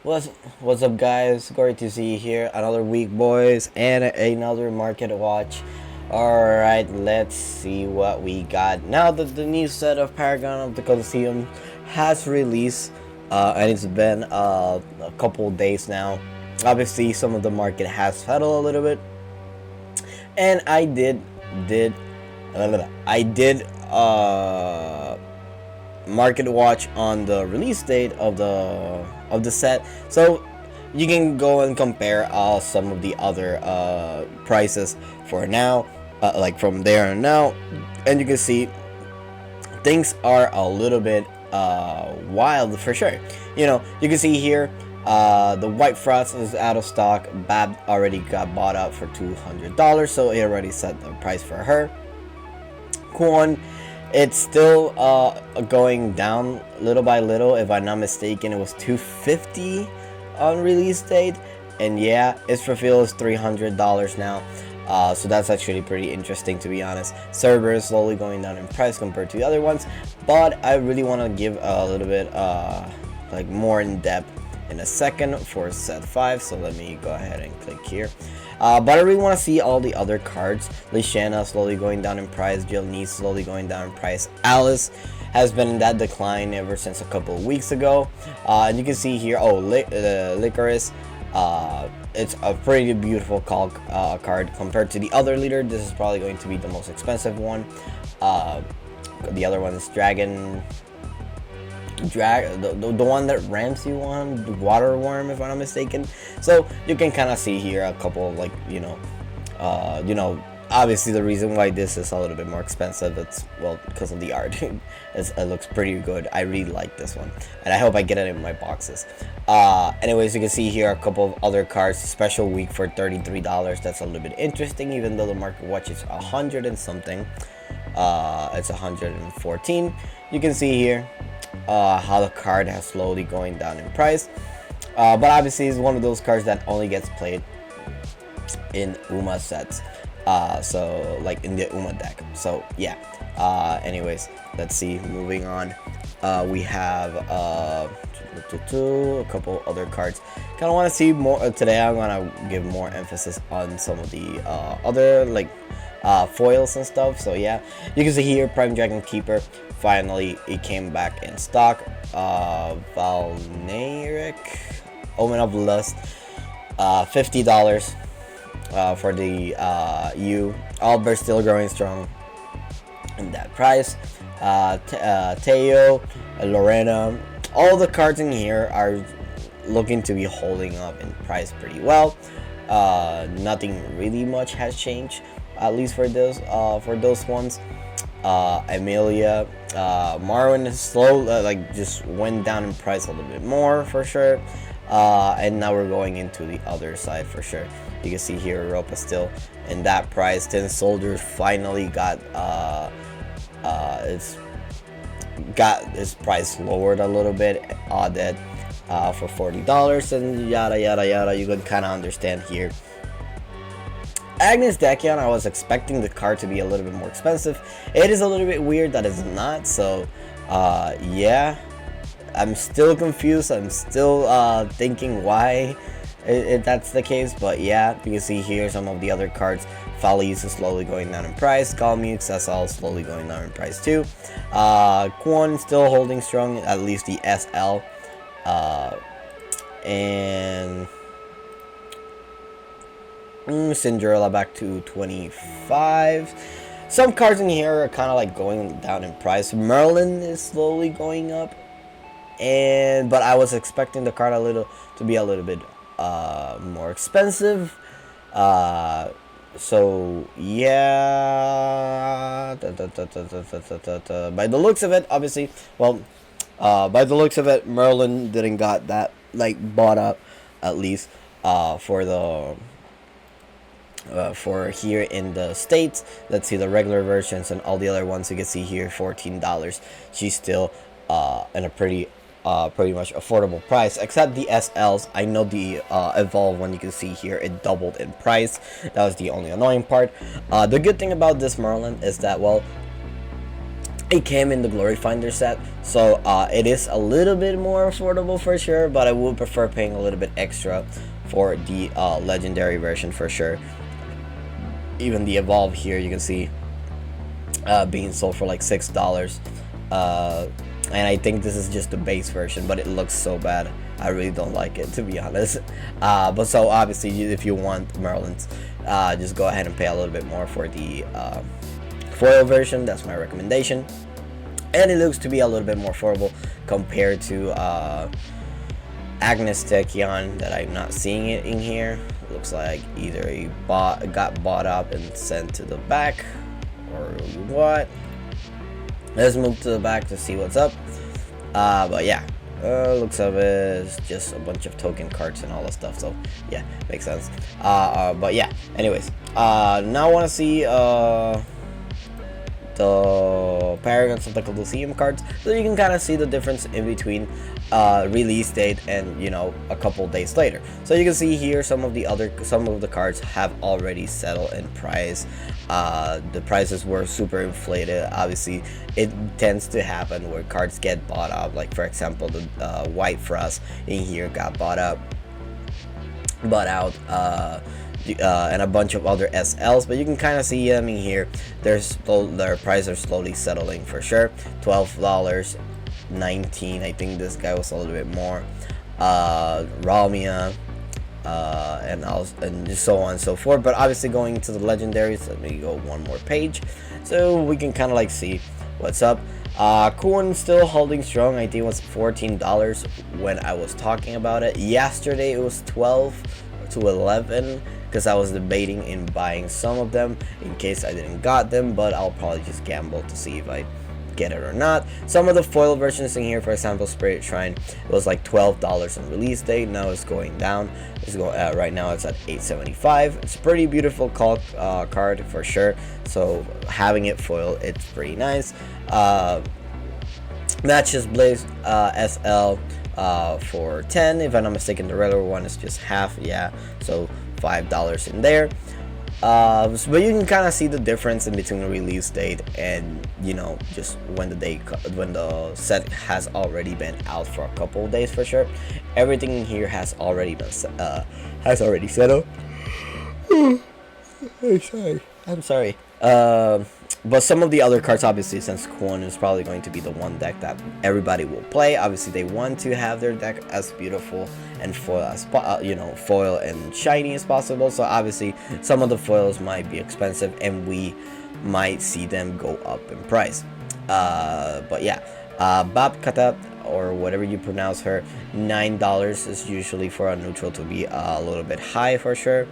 What's up, guys? Great to see you here. Another week, boys, and another market watch. Alright, let's see what we got. Now that the new set of Paragon of the Colosseum has released, and it's been a couple days now. Obviously, some of the market has settled a little bit, and I did market watch on the release date of the set, so you can go and compare some of the other prices for now, like from there and now, and you can see things are a little bit wild for sure. You can see here the White Frost is out of stock. Bab already got bought up for $200, so it already set the price for her. Quan, it's still going down little by little. If I'm not mistaken, it was $250 on release date, and yeah, its fulfill is $300 now. So that's actually pretty interesting, to be honest. Server is slowly going down in price compared to the other ones, but I really want to give a little bit like more in depth in a second for set 5, so let me go ahead and click here. But I really want to see all the other cards. Lyshanna slowly going down in price, Jilnice slowly going down in price, Alice has been in that decline ever since a couple of weeks ago, and you can see here, Licorice, it's a pretty beautiful card compared to the other leader. This is probably going to be the most expensive one. The other one is the one that Ramsey won, the water worm, if I'm not mistaken. So you can kind of see here a couple of, like, obviously the reason why this is a little bit more expensive, it's, well, because of the art. It looks pretty good. I really like this one, and I hope I get it in my boxes. Anyways, you can see here a couple of other cards. Special week for $33. That's a little bit interesting, even though the market watch is 100 and something. It's 114. You can see here how the card has slowly going down in price, but obviously it's one of those cards that only gets played in Uma sets, so like in the Uma deck. So yeah, anyways, let's see, moving on. We have a couple other cards. Kind of want to see more today. I'm gonna give more emphasis on some of the other, like, foils and stuff. So yeah, you can see here Prime Dragon Keeper, finally it came back in stock. Valneric, Omen of Lust, $50 for the Albert still growing strong in that price. Teo, Lorena, all the cards in here are looking to be holding up in price pretty well. Nothing really much has changed, at least for those ones. Amelia, Marwin is slow, like just went down in price a little bit more for sure. And now we're going into the other side for sure. You can see here Europa still in that price. Tin Soldier finally got its price lowered a little bit. Dead for $40, and yada yada yada. You can kind of understand here. Agnes Dakion, I was expecting the card to be a little bit more expensive. It is a little bit weird that it's not, so yeah, I'm still confused. I'm still thinking why that's the case, but yeah, you can see here some of the other cards. Fali's is slowly going down in price. Galmux SL slowly going down in price too. Quan still holding strong, at least the SL, and Cinderella back to 25. Some cards in here are kind of like going down in price. Merlin is slowly going up, but I was expecting the card to be a little bit more expensive. So yeah, by the looks of it, obviously, well, by the looks of it, Merlin didn't got that, like, bought up, at least for the for here in the States. Let's see the regular versions and all the other ones. You can see here $14. She's still in a pretty much affordable price, except the SLs. I know the Evolve one, you can see here, it doubled in price. That was the only annoying part. The good thing about this Merlin is that, well, It came in the Glory Finder set, so it is a little bit more affordable for sure, but I would prefer paying a little bit extra for the legendary version for sure. Even the Evolve here, you can see being sold for like $6, and I think this is just the base version, but it looks so bad. I really don't like it, to be honest. But so obviously, if you want Merlin's, just go ahead and pay a little bit more for the foil version. That's my recommendation, and it looks to be a little bit more affordable compared to Agnes Techion, that I'm not seeing it in here. It looks like either he got bought up and sent to the back, or what. Let's move to the back to see what's up. But yeah, looks of it is just a bunch of token cards and all that stuff, so yeah, makes sense. But yeah, anyways, now I want to see the Paragons of the Colosseum cards, so you can kind of see the difference in between release date and, you know, a couple days later. So you can see here some of the cards have already settled in price. The prices were super inflated. Obviously, it tends to happen where cards get bought up. Like for example, the White Frost in here got bought out, and a bunch of other SLs, but you can kind of see them in here. Their prices are slowly settling for sure. $12, $19. I think this guy was a little bit more. Ralmia, and so on and so forth. But obviously, going to the legendaries, let me go one more page so we can kind of like see what's up. Kuon still holding strong. I think it was $14 when I was talking about it. Yesterday it was 12 to 11 because I was debating in buying some of them in case I didn't got them, but I'll probably just gamble to see if I get it or not. Some of the foil versions in here, for example, Spirit Shrine, it was like $12 on release date. Now it's going down. It's going right now it's at $8.75. It's a pretty beautiful card for sure, so having it foil, it's pretty nice. Matches Blaze SL for 10. If I'm not mistaken, the regular one is just half. Yeah, so $5 in there. But you can kind of see the difference in between the release date and, you know, just when the set has already been out for a couple of days for sure. Everything here has already been settled. I'm sorry. But some of the other cards, obviously, since Kwon is probably going to be the one deck that everybody will play. Obviously, they want to have their deck as beautiful and foil as foil and shiny as possible. So obviously, some of the foils might be expensive, and we might see them go up in price. But yeah, Bab Kata, or whatever you pronounce her, $9 is usually for a neutral to be a little bit high for sure.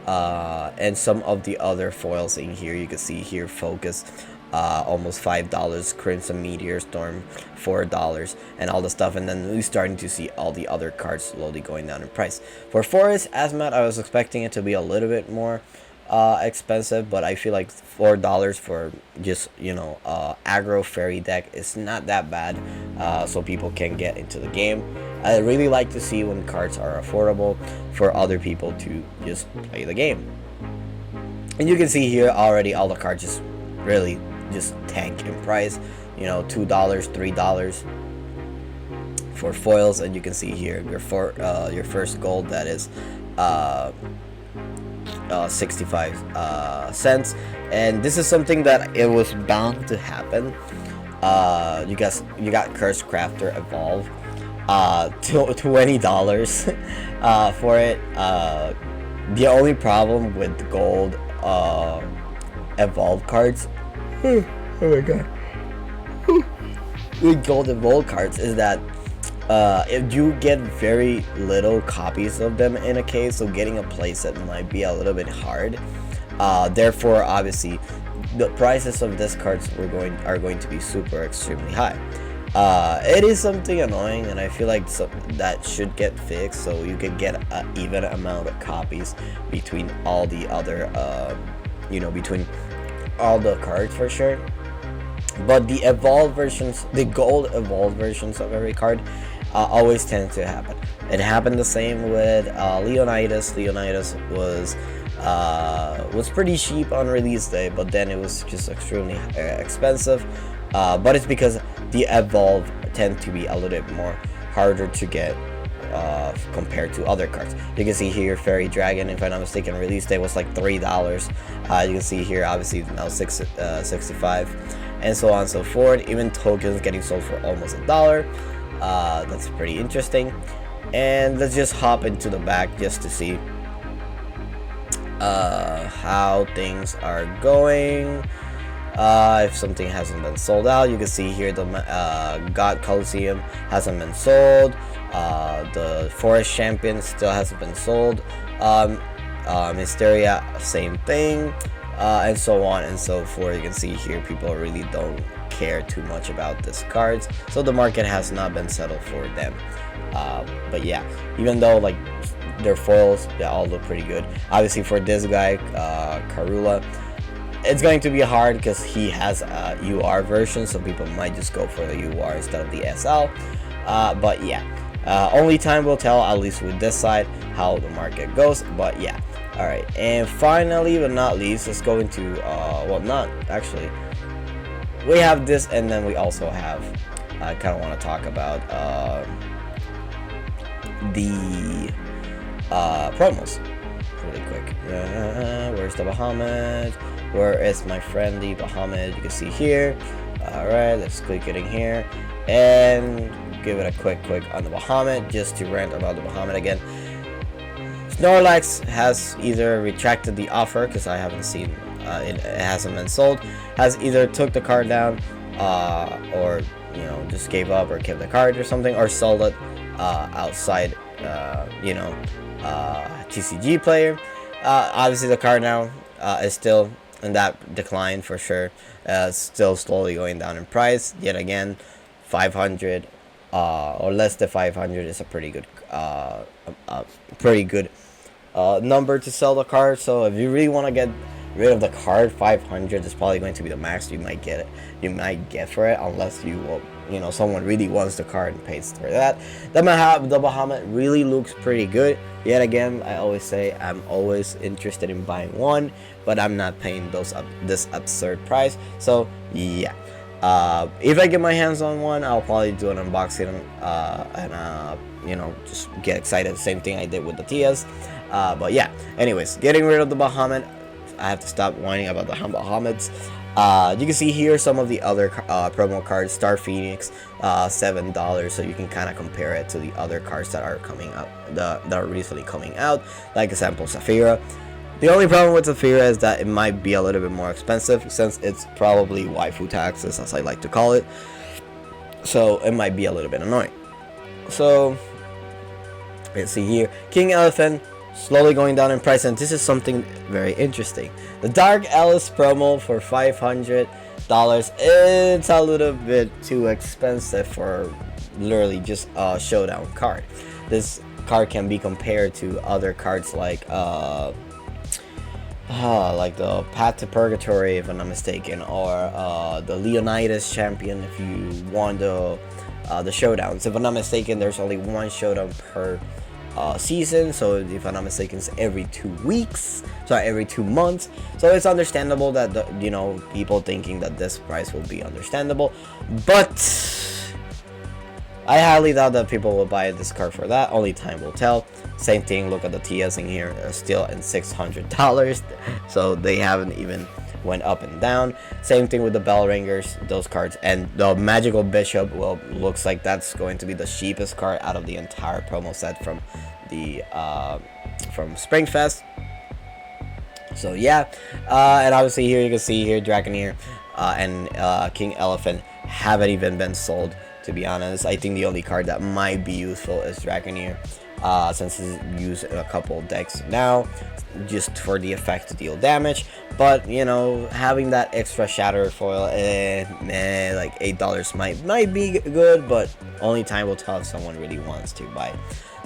And some of the other foils in here, you can see here, Focus, almost $5, Crimson Meteor Storm, $4, and all the stuff. And then we're starting to see all the other cards slowly going down in price. For Forest Azmat, I was expecting it to be a little bit more expensive, but I feel like $4 for just, you know, aggro fairy deck is not that bad, so people can get into the game. I really like to see when cards are affordable for other people to just play the game. And you can see here already all the cards just really just tank in price, you know, $2, $3 for foils. And you can see here your first gold, that is 65 cents, and this is something that it was bound to happen. You got Curse Crafter Evolve, $20 for it. The only problem with the gold Evolve cards, oh my god, with gold Evolve cards is that if you get very little copies of them in a case, so getting a playset might be a little bit hard. Therefore, obviously, the prices of these cards are going to be super extremely high. It is something annoying, and I feel like that should get fixed so you can get an even amount of copies between all the other, between all the cards for sure. But the evolved versions, the gold evolved versions of every card, always tend to happen. It happened the same with Leonidas. Leonidas was pretty cheap on release day, but then it was just extremely expensive. but it's because the Evolve tend to be a little bit more harder to get compared to other cards. You can see here Fairy Dragon, if I'm not mistaken, release day was like $3. You can see here obviously now 65, and so on and so forth. Even tokens getting sold for almost $1. That's pretty interesting. And let's just hop into the back just to see how things are going. If something hasn't been sold out, you can see here the God Coliseum hasn't been sold. The Forest Champion still hasn't been sold. Mysteria, same thing, and so on and so forth. You can see here people really don't care too much about these cards, so the market has not been settled for them. But yeah, even though like their foils, they all look pretty good. Obviously for this guy, Karula, it's going to be hard because he has a UR version, so people might just go for the UR instead of the SL. But yeah, only time will tell, at least with this side, how the market goes. But yeah, alright, and finally but not least, let's go into well, not actually, we have this, and then we also have, I kind of want to talk about the promos really quick. Where's the Bahamut? Where is my friendly Bahamut? You can see here. Alright, let's click it in here and give it a quick on the Bahamut, just to rant about the Bahamut again. Snorlax has either retracted the offer, because I haven't seen it hasn't been sold, has either took the card down, or you know, just gave up or kept the card or something, or sold it outside, you know, TCG player. Obviously the card now is still in that decline for sure. Still slowly going down in price. Yet again, 500 or less than 500 is a pretty good number to sell the card. So if you really want to get rid of the card, 500 is probably going to be the max you might get for it, unless you will, you know, someone really wants the card and pays for that. The Bahamut really looks pretty good. Yet again, I always say I'm always interested in buying one, but I'm not paying this absurd price. So yeah, if I get my hands on one, I'll probably do an unboxing and you know, just get excited. Same thing I did with the TS. But yeah, anyways, getting rid of the Bahamut. I have to stop whining about the Bahamuts. You can see here some of the other promo cards. Star Phoenix, $7, so you can kind of compare it to the other cards that are coming out, that are recently coming out, like example Saphira. The only problem with Saphira is that it might be a little bit more expensive, since it's probably waifu taxes, as I like to call it, so it might be a little bit annoying. So let's see here, King Elephant slowly going down in price, and this is something very interesting. The Dark Alice promo for $500, it's a little bit too expensive for literally just a showdown card. This card can be compared to other cards like the Path to Purgatory, if I'm not mistaken, or the Leonidas Champion if you want the showdowns. If I'm not mistaken, there's only one showdown per season, so if I'm not mistaken, it's every 2 weeks, sorry, every 2 months. So it's understandable that you know, people thinking that this price will be understandable, but I highly doubt that people will buy this card for that. Only time will tell. Same thing, look at the TS in here, still in $600, so they haven't even went up and down. Same thing with the Bell Ringers, those cards, and the Magical Bishop, well, looks like that's going to be the cheapest card out of the entire promo set from the from Springfest. So yeah, and obviously here you can see here Dragoneer and King Elephant haven't even been sold, to be honest. I think the only card that might be useful is Dragoneer, since it's used in a couple decks now, just for the effect to deal damage. But you know, having that extra shatter foil, like $8 might be good, but only time will tell if someone really wants to buy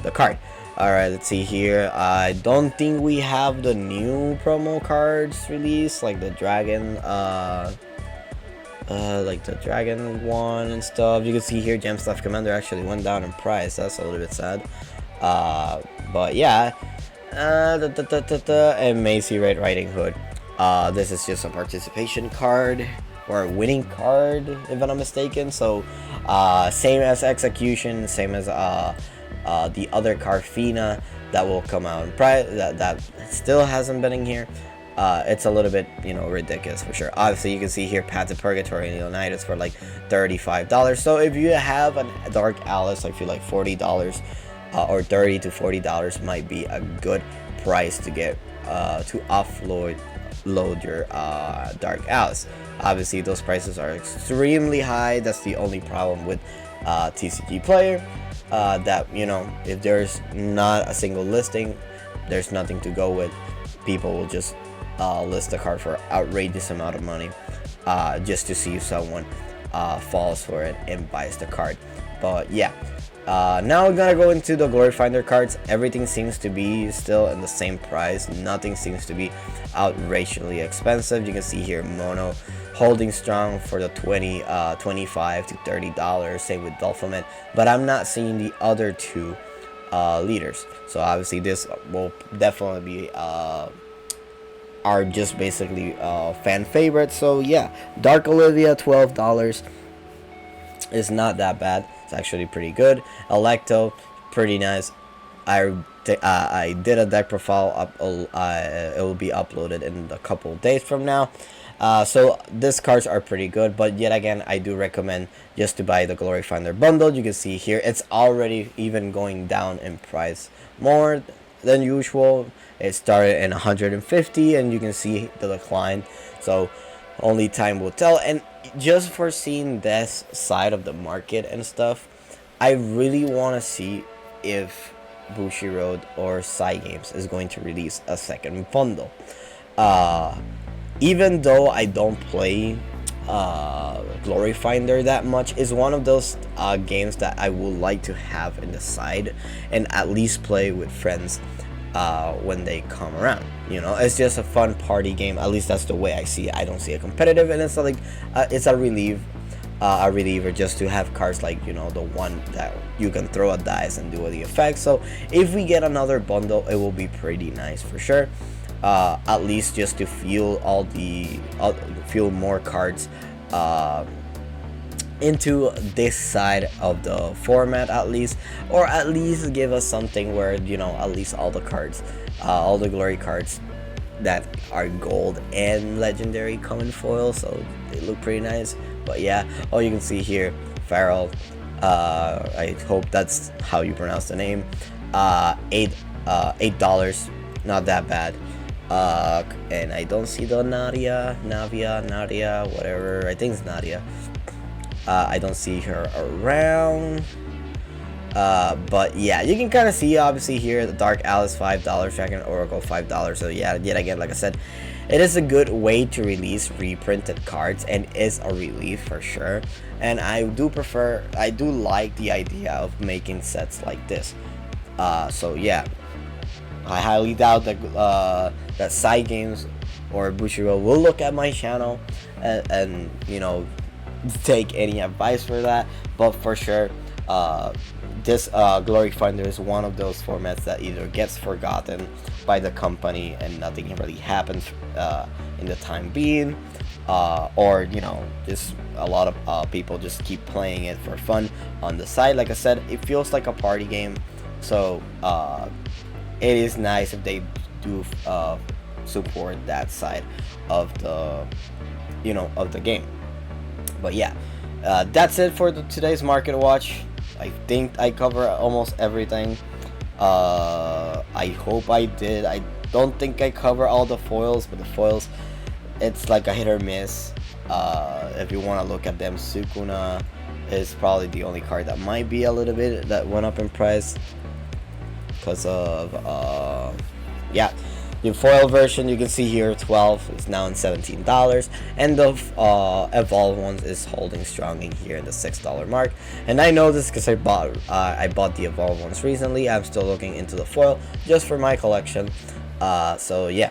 the card. Alright, let's see here. I don't think we have the new promo cards released, like the dragon, like the dragon one and stuff. You can see here Gem Staff Commander actually went down in price. That's a little bit sad. But yeah, and Macy Red Riding Hood. This is just a participation card. or a winning card, if I'm not mistaken. So same as Execution, same as the other card Fina that will come out in price that still hasn't been in here. It's a little bit, ridiculous for sure. Obviously, you can see here Path to Purgatory and Leonidas for like $35. So if you have a Dark Alice, I feel like $40 or $30 to $40 might be a good price to get to offload your Dark Alice. Obviously, those prices are extremely high. That's the only problem with TCG Player. That if there's not a single listing, there's nothing to go with. People will just list the card for outrageous amount of money just to see if someone falls for it and buys the card. But yeah, now we're gonna go into the Glory Finder cards. Everything seems to be still in the same price. Nothing seems to be outrageously expensive. You can see here Mono holding strong for the $25 to $30. Same with Dolphomet, but I'm not seeing the other two leaders. So obviously this will definitely be are just basically fan favorites. So yeah, Dark Olivia $12 is not that bad. It's actually pretty good. Electo, pretty nice. I did a deck profile up. It will be uploaded in a couple of days from now. So these cards are pretty good, but yet again, I do recommend just to buy the Glory Finder bundle. You can see here it's already even going down in price more than usual. It started in 150 and you can see the decline, so only time will tell. And just for seeing this side of the market and stuff, I really want to see if Bushiroad or Cygames is going to release a second bundle. Even though I don't play Glory Finder that much, is one of those games that I would like to have in the side and at least play with friends when they come around. It's just a fun party game. At least that's the way I see it. I don't see it competitive, and it's like it's a reliever just to have cards like the one that you can throw a dice and do the effects. So if we get another bundle, it will be pretty nice for sure. At least just to feel feel more cards into this side of the format, at least, or at least give us something where at least all the cards, all the glory cards that are gold and legendary come in foil, so they look pretty nice. But yeah, all you can see here, Farrell, I hope that's how you pronounce the name, $8, not that bad. And I don't see the Nadia, whatever, I think it's Nadia. I don't see her around. But yeah, you can kind of see obviously here the Dark Alice $5, Dragon Oracle $5. So yeah, yet again, like I said, it is a good way to release reprinted cards and is a relief for sure. And I do like the idea of making sets like this. So yeah, I highly doubt that that Cygames or Bushiroad will look at my channel and take any advice for that. But for sure, this Glory Finder is one of those formats that either gets forgotten by the company and nothing really happens in the time being, or just a lot of people just keep playing it for fun on the side. Like I said, it feels like a party game, so it is nice if they do support that side of the of the game. But yeah, that's it for today's market watch. I think I cover almost everything. I hope I did. I don't think I cover all the foils, but the foils, it's like a hit or miss. If you want to look at them, Sukuna is probably the only card that might be a little bit that went up in price because of yeah. The foil version, you can see here, 12 is now in $17, and the Evolve ones is holding strong in here in the $6 mark. And I know this because I bought the Evolve ones recently. I'm still looking into the foil just for my collection. So yeah.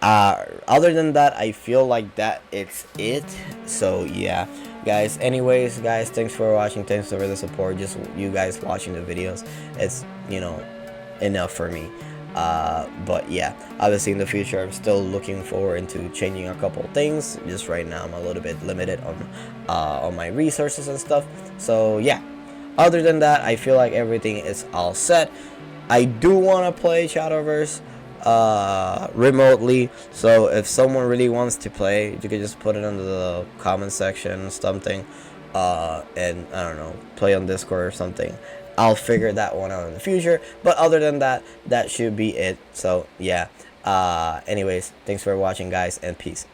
Other than that, I feel like that it's it. So yeah, guys. Anyways, guys, thanks for watching. Thanks for the support. Just you guys watching the videos. It's enough for me. But yeah, obviously in the future I'm still looking forward into changing a couple things. Just right now I'm a little bit limited on my resources and stuff. So yeah, other than that, I feel like everything is all set. I do want to play Shadowverse remotely, so if someone really wants to play, you could just put it under the comment section, something, and I don't know, play on Discord or something. I'll figure that one out in the future, but other than that, that should be it. So yeah, anyways, thanks for watching, guys, and peace.